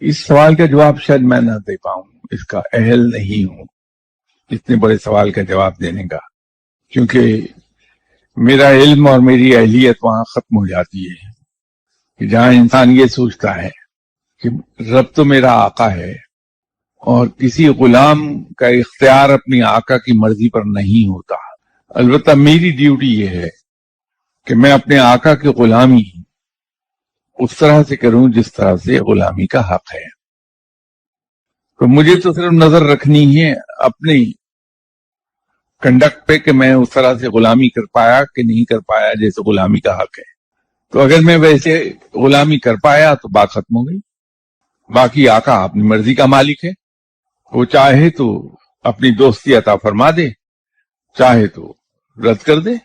इस सवाल का जवाब शायद मैं ना दे पाऊं, इसका अहल नहीं हूं इतने बड़े सवाल का जवाब देने का, क्योंकि मेरा इल्म और मेरी अहलियत वहां खत्म हो जाती है कि जहां इंसान ये सोचता है कि रब तो मेरा आका है और किसी गुलाम का इख्तियार अपनी आका की मर्जी पर नहीं होता। अलबत्ता मेरी ड्यूटी ये है कि मैं अपने आका की गुलामी उस तरह से करूं जिस तरह से गुलामी का हक है। तो मुझे तो सिर्फ नजर रखनी है अपनी कंडक्ट पे कि मैं उस तरह से गुलामी कर पाया कि नहीं कर पाया जैसे गुलामी का हक है। तो अगर मैं वैसे गुलामी कर पाया तो बात खत्म हो गई। बाकी आका अपनी मर्जी का मालिक है, वो चाहे तो अपनी दोस्ती अता फरमा दे, चाहे तो रद्द कर दे।